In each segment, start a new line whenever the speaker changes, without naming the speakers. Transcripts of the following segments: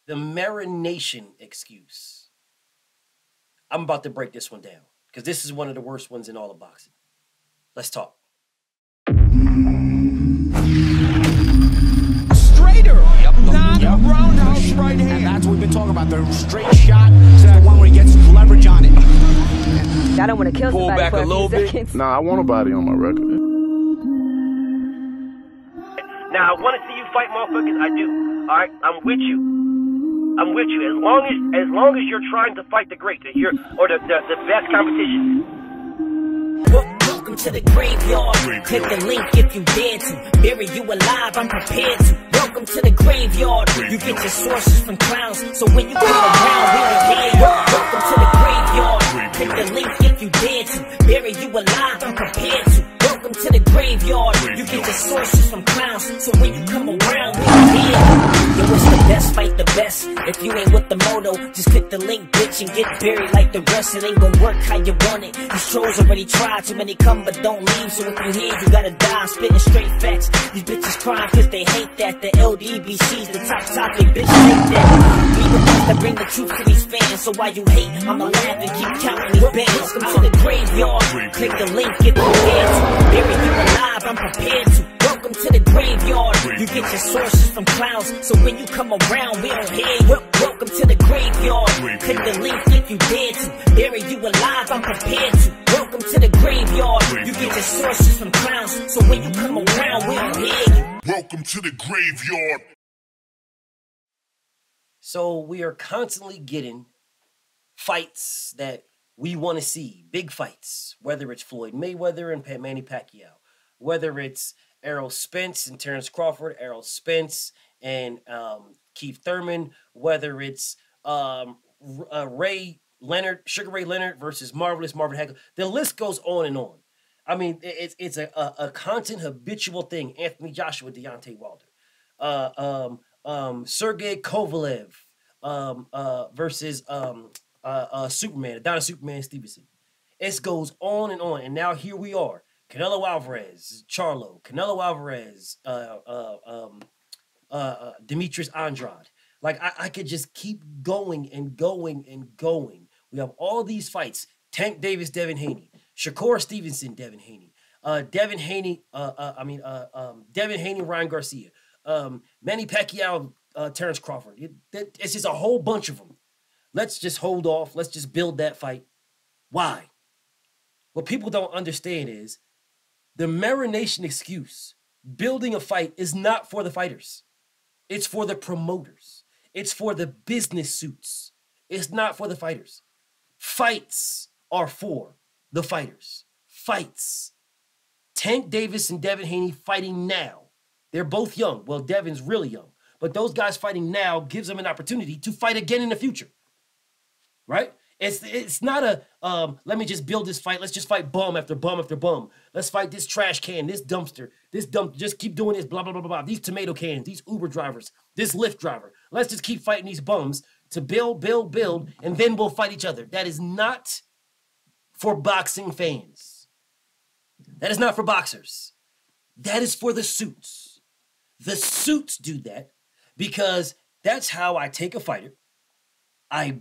The Marination excuse. I'm about to break this one down because this is one of the worst ones in all of boxing. Let's talk.
Straighter, not roundhouse right hand.
And that's what we've been talking about. The straight shot is the one where he gets leverage on it.
I don't want to kill
Pull
somebody
back
for
a little bit.
seconds.
Nah, I want a body on my record.
Now, I want to see you fight motherfuckers. I do. All right? I'm with you. I'm with you. As long as you're trying to fight the great, the best competition.
Welcome to the graveyard. Click the link if you dare to. Bury you alive, I'm prepared to. Welcome to the graveyard. You get your sources from clowns, so when you come around, we don't hear you. Welcome to the graveyard. Click the link if you dare to. Bury you alive, I'm prepared to. Welcome to the graveyard. You get your sources from clowns, so when you come around, we don't hear you. Yo, it's the best, fight the best. If you ain't with the moto, just click the link, bitch, and get buried like the rest. It ain't gonna work how you want it. These trolls already tried, too many come but don't leave. So if you hear, you gotta die. I'm spitting straight facts. These bitches crying cause they hate that. The LDBC's the top topic, bitch, hate that. We the ones that bring the truth to these fans. So while you hate, I'ma laugh and keep counting these bands. Welcome to the graveyard. Click the link, get prepared to. Bury you alive, I'm prepared to. Welcome to the graveyard. You get your sources from clowns, so when you come around, we don't hear you. Welcome to the graveyard. Click the link if you dare to. Bury you alive, I'm prepared to. Welcome to the graveyard. You get your sources from clowns, so when you come around, we don't hear you.
Welcome to the graveyard.
So we are constantly getting fights that we want to see, big fights, whether it's Floyd Mayweather and Manny Pacquiao, whether it's Errol Spence and Terrence Crawford, Errol Spence and Keith Thurman, whether it's Ray Leonard, Sugar Ray Leonard versus Marvelous Marvin Hagler. The list goes on and on. I mean, it's a constant, habitual thing. Anthony Joshua, Deontay Wilder, Sergey Kovalev versus Superman, Adonis Superman Stevenson. It goes on, and now here we are. Canelo Alvarez, Charlo, Canelo Alvarez, Demetrius Andrade. Like, I could just keep going and going and going. We have all these fights. Tank Davis, Devin Haney. Shakur Stevenson, Devin Haney. Devin Haney, Ryan Garcia. Manny Pacquiao, Terrence Crawford. It's just a whole bunch of them. Let's just hold off. Let's just build that fight. Why? What people don't understand is the Marination excuse, building a fight, is not for the fighters. It's for the promoters. It's for the business suits. It's not for the fighters. Fights are for the fighters. Fights. Tank Davis and Devin Haney fighting now. They're both young. Well, Devin's really young. But those guys fighting now gives them an opportunity to fight again in the future. Right? It's not a, let me just build this fight. Let's just fight bum after bum after bum. Let's fight this trash can, this dumpster, just keep doing this, blah, blah, blah, blah, blah. These tomato cans, these Uber drivers, this Lyft driver. Let's just keep fighting these bums to build, and then we'll fight each other. That is not for boxing fans. That is not for boxers. That is for the suits. The suits do that because that's how I take a fighter. I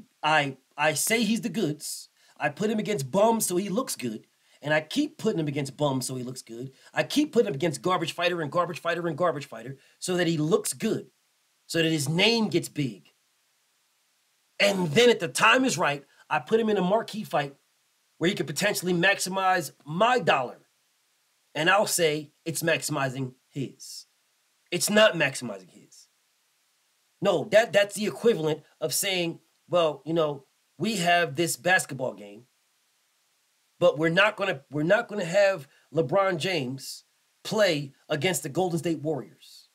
say he's the goods. I put him against bums so he looks good. And I keep putting him against bums so he looks good. I keep putting him against garbage fighter and garbage fighter and garbage fighter so that he looks good. So that his name gets big. And then at the time is right, I put him in a marquee fight where he could potentially maximize my dollar. And I'll say it's maximizing his. It's not maximizing his. No, that's the equivalent of saying, well, you know, we have this basketball game, but we're not gonna have LeBron James play against the Golden State Warriors.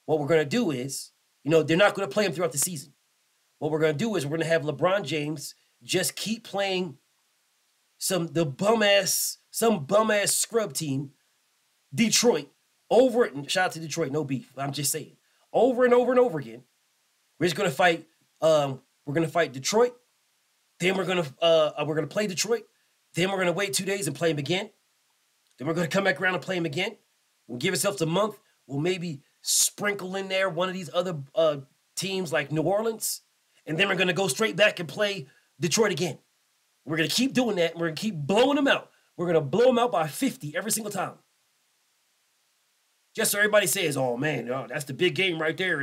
What we're gonna do is, you know, they're not gonna play him throughout the season. What we're gonna do is we're gonna have LeBron James just keep playing some bum ass scrub team, Detroit, over it. And shout out to Detroit, no beef. I'm just saying, over and over and over again. We're just gonna fight. We're gonna fight Detroit. Then we're gonna play Detroit. Then we're gonna wait 2 days and play him again. Then we're gonna come back around and play him again. We'll give ourselves a month. We'll maybe sprinkle in there one of these other teams like New Orleans, and then we're going to go straight back and play Detroit again. We're going to keep doing that, and we're going to keep blowing them out. We're going to blow them out by 50 every single time. Just so everybody says, oh, man, that's the big game right there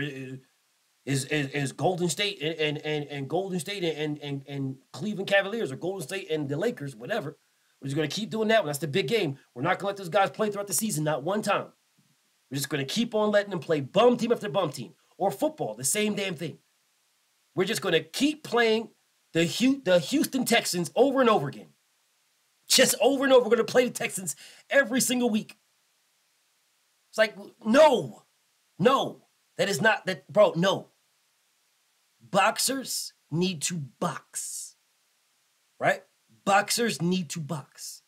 is Golden State and Golden State and Cleveland Cavaliers, or Golden State and the Lakers, whatever. We're just going to keep doing that one. That's the big game. We're not going to let those guys play throughout the season, not one time. We're just going to keep on letting them play bum team after bum team. Or football, the same damn thing. We're just going to keep playing the Houston Texans over and over again. Just over and over. We're going to play the Texans every single week. It's like, no. That is not that, bro, no. Boxers need to box. Right? Boxers need to box.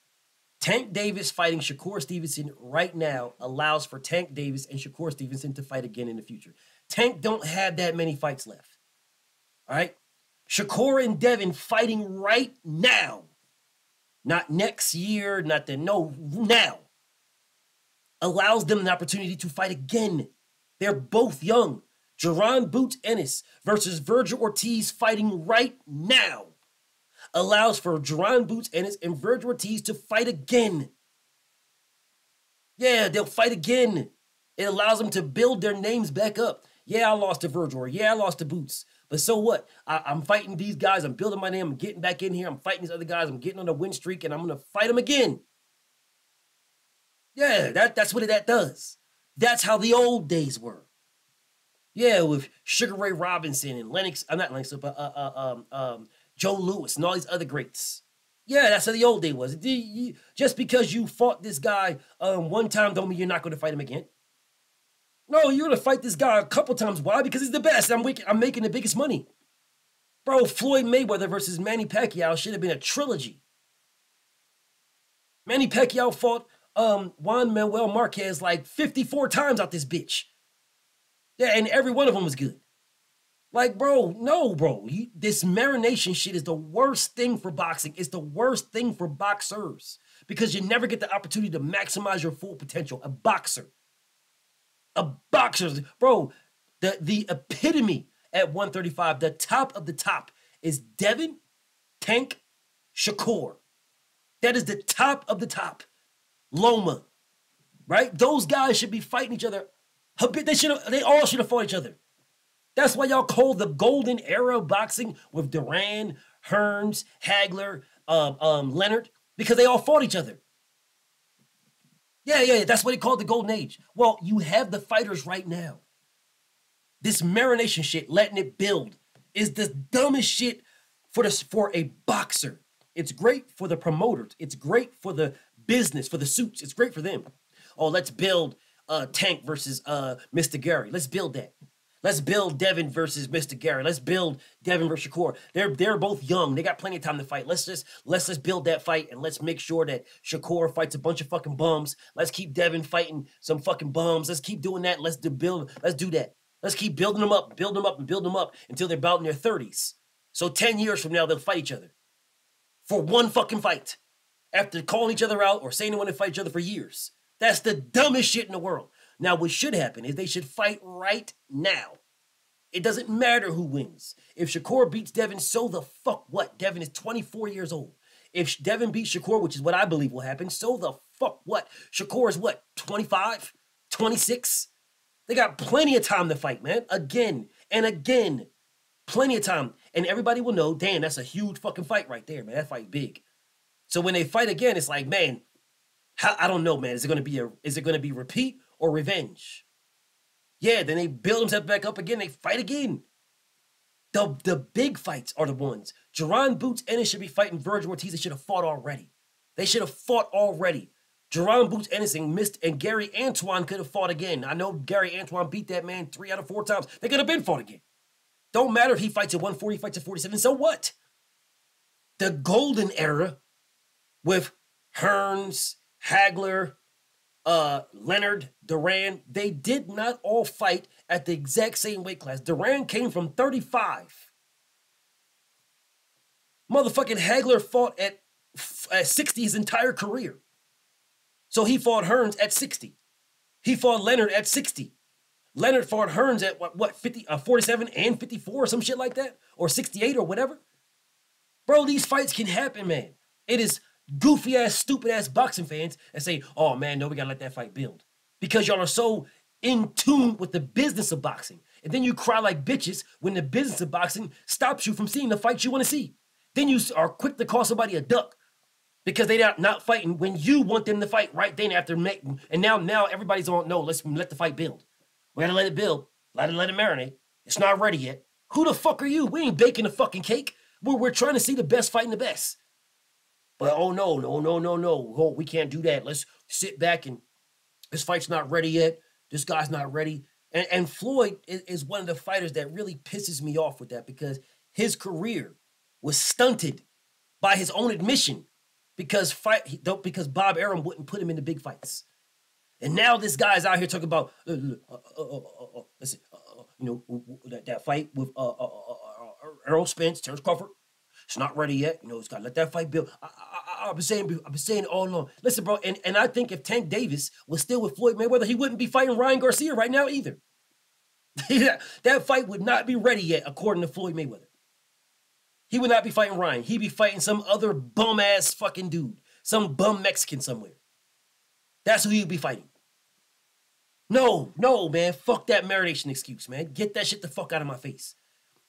Tank Davis fighting Shakur Stevenson right now allows for Tank Davis and Shakur Stevenson to fight again in the future. Tank don't have that many fights left. All right? Shakur and Devin fighting right now. Not next year, now. Allows them an opportunity to fight again. They're both young. Jaron Boots Ennis versus Virgil Ortiz fighting right now. Allows for Jaron Boots Ennis and Virgil Ortiz to fight again. Yeah, they'll fight again. It allows them to build their names back up. Yeah, I lost to Virgil. Yeah, I lost to Boots. But so what? I'm fighting these guys. I'm building my name. I'm getting back in here. I'm fighting these other guys. I'm getting on a win streak, and I'm going to fight them again. Yeah, that's what that does. That's how the old days were. Yeah, with Sugar Ray Robinson and Joe Louis and all these other greats. Yeah, that's how the old day was. Just because you fought this guy one time don't mean you're not going to fight him again. No, you're going to fight this guy a couple times. Why? Because he's the best. I'm making the biggest money. Bro, Floyd Mayweather versus Manny Pacquiao should have been a trilogy. Manny Pacquiao fought Juan Manuel Marquez like 54 times out this bitch. Yeah, and every one of them was good. Like, bro, no, bro. This marination shit is the worst thing for boxing. It's the worst thing for boxers because you never get the opportunity to maximize your full potential. A boxer, bro, the epitome at 135, the top of the top is Devin, Tank, Shakur. That is the top of the top. Loma, right? Those guys should be fighting each other. They all should have fought each other. That's why y'all call the golden era of boxing with Duran, Hearns, Hagler, Leonard, because they all fought each other. Yeah, that's what they called the golden age. Well, you have the fighters right now. This marination shit, letting it build, is the dumbest shit for a boxer. It's great for the promoters. It's great for the business, for the suits. It's great for them. Oh, let's build Tank versus Mr. Gary. Let's build that. Let's build Devin versus Mr. Gary. Let's build Devin versus Shakur. They're both young. They got plenty of time to fight. Let's just build that fight and let's make sure that Shakur fights a bunch of fucking bums. Let's keep Devin fighting some fucking bums. Let's keep doing that. Let's do that. Let's keep building them up until they're about in their 30s. So 10 years from now, they'll fight each other for one fucking fight after calling each other out or saying they want to fight each other for years. That's the dumbest shit in the world. Now, what should happen is they should fight right now. It doesn't matter who wins. If Shakur beats Devin, so the fuck what? Devin is 24 years old. If Devin beats Shakur, which is what I believe will happen, so the fuck what? Shakur is what, 25? 26? They got plenty of time to fight, man. Again and again. Plenty of time. And everybody will know, damn, that's a huge fucking fight right there, man. That fight big. So when they fight again, it's like, man, I don't know, man. Is it going to be repeat or revenge? Yeah, then they build themselves back up again. They fight again. The big fights are the ones. Jaron Boots Ennis should be fighting Virgil Ortiz. They should have fought already. Jaron Boots Ennis and Gary Antoine could have fought again. I know Gary Antoine beat that man 3 out of 4 times. They could have been fought again. Don't matter if he fights at 140, fights at 47. So what? The golden era with Hearns, Hagler, Leonard, Duran, they did not all fight at the exact same weight class. Duran came from 35. Motherfucking Hagler fought at 60 his entire career. So he fought Hearns at 60. He fought Leonard at 60. Leonard fought Hearns at what 47 and 54 or some shit like that, or 68 or whatever. Bro, these fights can happen, man. It is goofy ass, stupid ass boxing fans that say, "Oh man, no, we gotta let that fight build," because y'all are so in tune with the business of boxing, and then you cry like bitches when the business of boxing stops you from seeing the fights you want to see. Then you are quick to call somebody a duck because they are not fighting when you want them to fight right then after making. And now everybody's on. No, let's let the fight build. We gotta let it build. Let it marinate. It's not ready yet. Who the fuck are you? We ain't baking the fucking cake. We're trying to see the best fighting the best. But oh no. Oh, we can't do that. Let's sit back and this fight's not ready yet. This guy's not ready. And Floyd is one of the fighters that really pisses me off with that because his career was stunted by his own admission because Bob Arum wouldn't put him in the big fights. And now this guy's out here talking about, listen, that fight with Errol Spence, Terrence Crawford, it's not ready yet. It's got to let that fight build. I've been saying it all along. Listen, bro, and I think if Tank Davis was still with Floyd Mayweather, he wouldn't be fighting Ryan Garcia right now either. That fight would not be ready yet, according to Floyd Mayweather. He would not be fighting Ryan. He'd be fighting some other bum-ass fucking dude, some bum Mexican somewhere. That's who he'd be fighting. No, man. Fuck that marination excuse, man. Get that shit the fuck out of my face.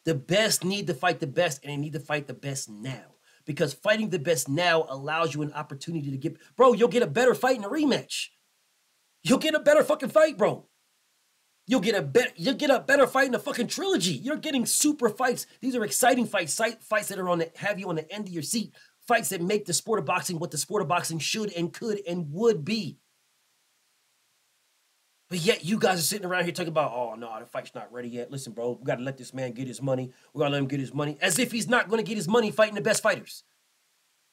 The best need to fight the best, and they need to fight the best now. Because fighting the best now allows you an opportunity to get... Bro, you'll get a better fight in a rematch. You'll get a better fucking fight, bro. You'll get a better fight in a fucking trilogy. You're getting super fights. These are exciting fights. Fights that are have you on the end of your seat. Fights that make the sport of boxing what the sport of boxing should and could and would be. But yet you guys are sitting around here talking about, oh, no, the fight's not ready yet. Listen, bro, we got to let this man get his money. We got to let him get his money. As if he's not going to get his money fighting the best fighters.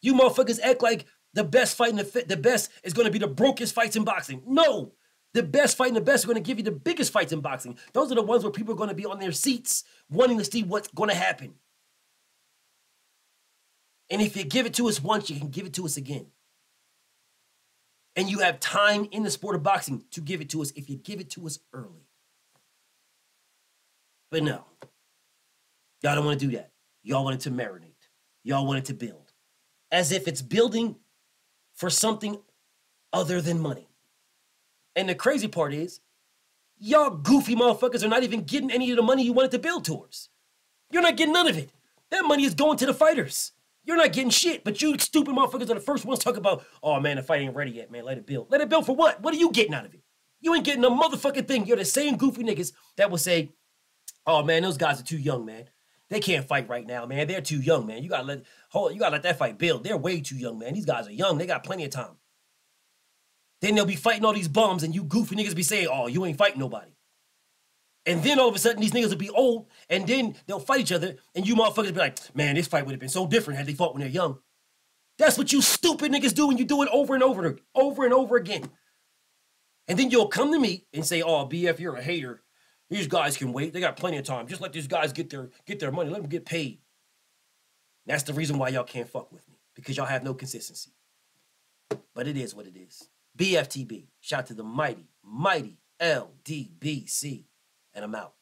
You motherfuckers act like the best fighting the best is going to be the brokest fights in boxing. No. The best fighting the best are going to give you the biggest fights in boxing. Those are the ones where people are going to be on their seats wanting to see what's going to happen. And if you give it to us once, you can give it to us again. And you have time in the sport of boxing to give it to us if you give it to us early. But no. Y'all don't want to do that. Y'all want it to marinate. Y'all want it to build. As if it's building for something other than money. And the crazy part is, y'all goofy motherfuckers are not even getting any of the money you wanted to build towards. You're not getting none of it. That money is going to the fighters. You're not getting shit, but you stupid motherfuckers are the first ones talking about, oh man, the fight ain't ready yet, man, let it build. Let it build for what? What are you getting out of it? You ain't getting a motherfucking thing. You're the same goofy niggas that will say, oh man, those guys are too young, man. They can't fight right now, man. They're too young, man. You gotta let that fight build. They're way too young, man. These guys are young. They got plenty of time. Then they'll be fighting all these bums, and you goofy niggas be saying, oh, you ain't fighting nobody. And then all of a sudden, these niggas will be old, and then they'll fight each other, and you motherfuckers be like, man, this fight would have been so different had they fought when they're young. That's what you stupid niggas do when you do it over and over again. And then you'll come to me and say, oh, BF, you're a hater. These guys can wait. They got plenty of time. Just let these guys get their money. Let them get paid. That's the reason why y'all can't fuck with me, because y'all have no consistency. But it is what it is. BFTB. Shout out to the mighty LDBC. And I'm out.